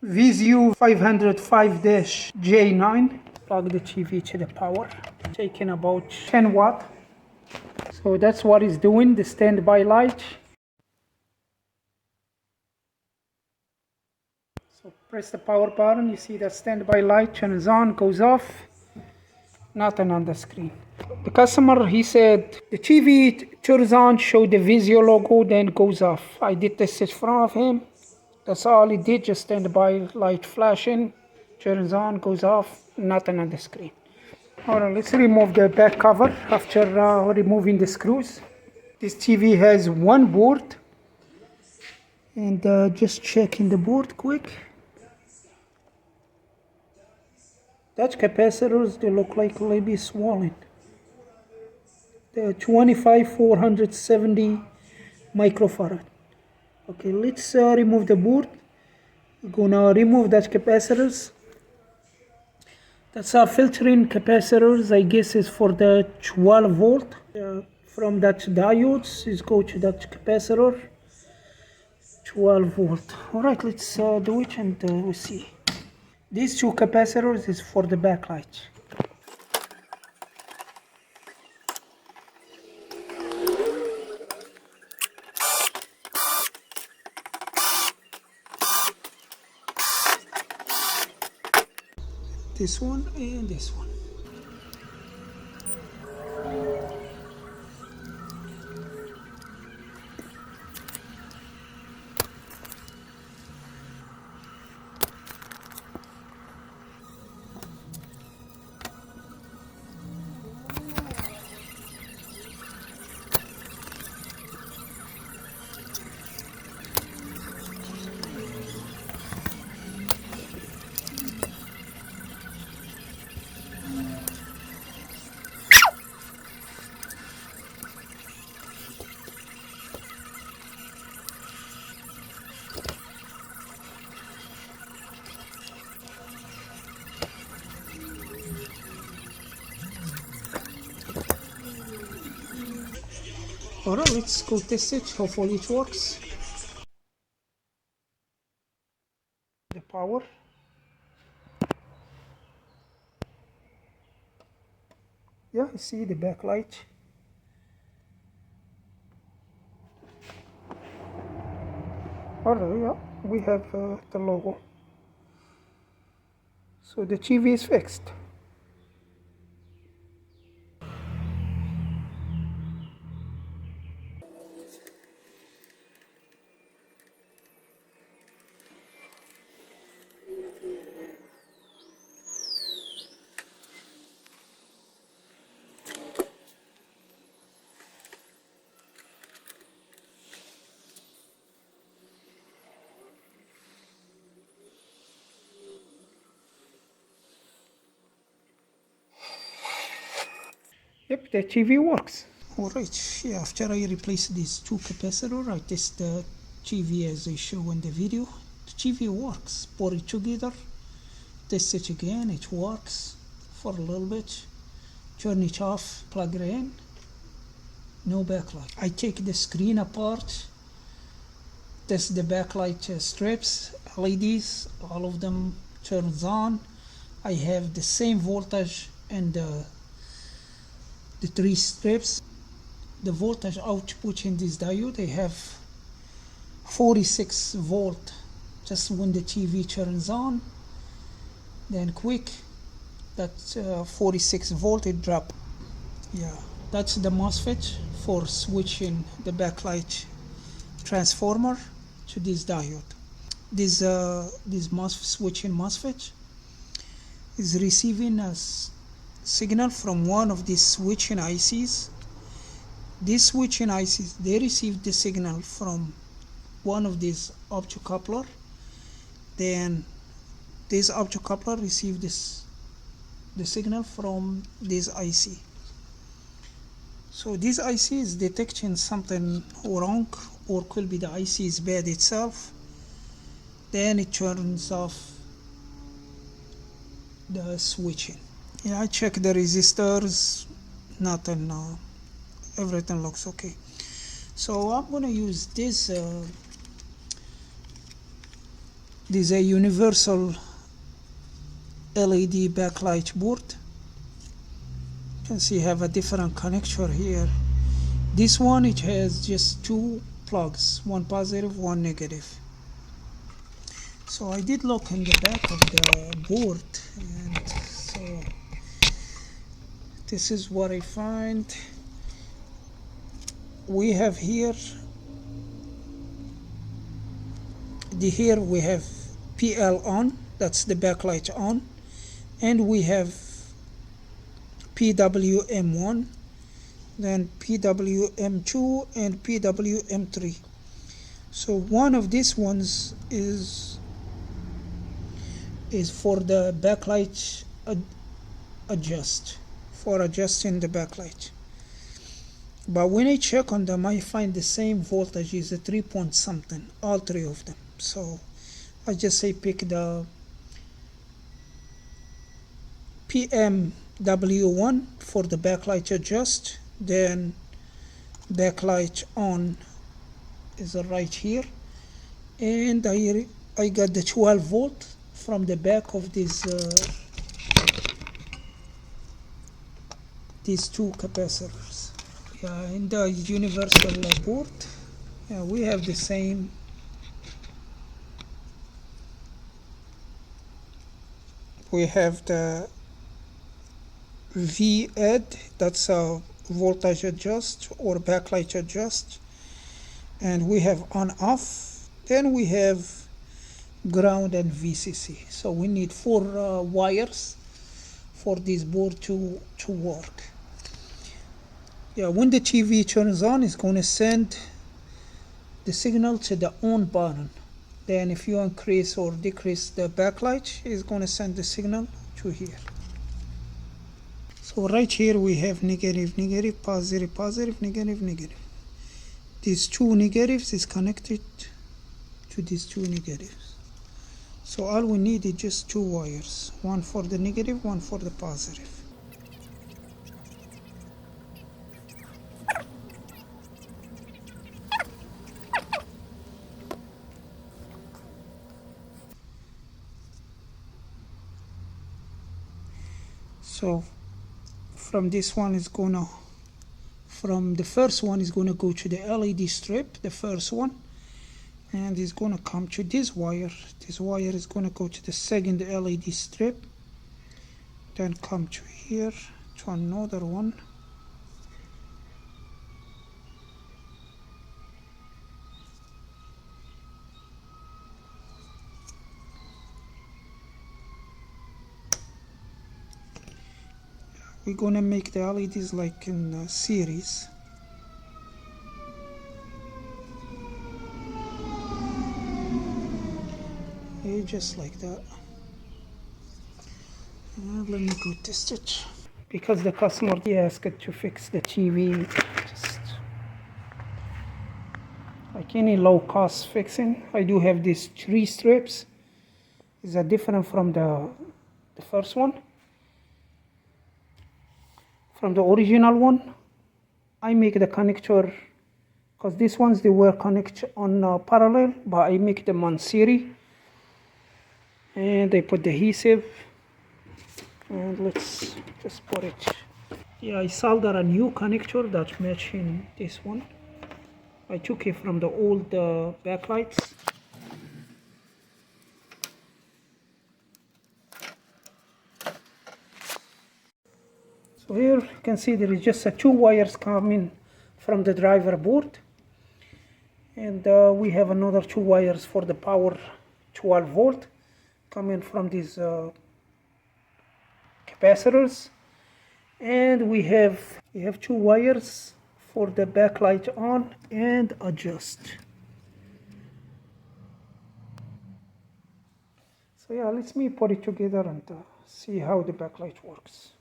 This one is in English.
VIZIO 505-J9. Plug the TV to the power. Taking about 10 watt. So that's what it's doing, the standby light. So press the power button, you see that standby light turns on, goes off. Nothing on the screen. The customer, he said the TV turns on, show the VIZIO logo, then goes off. I did this in front of him. That's all it did, just standby light flashing, turns on, goes off, nothing on the screen. Alright, let's remove the back cover after removing the screws. This TV has one board, and just checking the board quick. Touch capacitors, they look like a little bit swollen. The 25470 microfarad. Okay, let's remove the board. We're gonna remove that capacitors. That's our filtering capacitors. I guess is for the 12 volt. From that diodes, is go to that capacitor. 12 volt. All right, let's do it and we'll see. These two capacitors is for the backlight. This one and this one. Alright, let's go test it. Hopefully it works. The power. Yeah, you see the backlight. Alright, yeah, we have the logo. So the TV is fixed. Yep, the TV works. Alright, yeah, after I replace these two capacitors, I test the TV as I show in the video. The TV works. Put it together, test it again, it works for a little bit. Turn it off, plug it in, no backlight. I take the screen apart, test the backlight strips, LEDs, all of them turns on. I have the same voltage and the three strips. The voltage output in this diode, I have 46 volt just when the TV turns on, then quick that 46 volt it drop. Yeah, that's the MOSFET for switching the backlight transformer to this diode. This switching MOSFET is receiving a signal from one of these switching ICs. These switching ICs, they receive the signal from one of these optocoupler. Then this optocoupler receive the signal from this IC. So this IC is detecting something wrong, or could be the IC is bad itself. Then it turns off the switching. Yeah, I check the resistors, nothing, everything looks okay. So I'm gonna use this This is a universal LED backlight board. You can see you have a different connector here. This one, it has just two plugs, one positive, one negative. So I did look in the back of the board, and so this is what I find. We have here we have PL on, that's the backlight on, and we have PWM1, then PWM2 and PWM3. So one of these ones is for the backlight for adjusting the backlight. But when I check on them, I find the same voltage is a 3 point something, all three of them. So I just say pick the PMW1 for the backlight adjust, then backlight on is right here, and I got the 12 volt from the back of these two capacitors. Yeah, in the universal board, yeah, we have the same. We have the VIZIO, that's a voltage adjust or backlight adjust, and we have on off. Then we have ground and VCC. So we need 4 wires for this board to work. Yeah, when the TV turns on, it's going to send the signal to the on button. Then if you increase or decrease the backlight, it's going to send the signal to here. So right here we have negative, negative, positive, positive, negative, negative. These two negatives is connected to these two negatives. So all we need is just 2 wires, one for the negative, one for the positive. So from this one is gonna, from the first one is gonna go to the LED strip, the first one, and it's gonna come to this wire. This wire is gonna go to the second LED strip, then come to here to another one. We're gonna make the LEDs like in a series. Okay, just like that. And let me go test it. Because the customer asked to fix the TV, just like any low cost fixing. I do have these 3 strips. Is that different from the first one? From the original one, I make the connector, because these ones they were connected on parallel, but I make them on series, and I put the adhesive, and let's just put it. Yeah, I soldered a new connector that's matching this one. I took it from the old backlights. So here you can see there is just 2 wires coming from the driver board, and we have another 2 wires for the power 12 volt coming from these capacitors, and we have 2 wires for the backlight on and adjust. So yeah, let me put it together and see how the backlight works.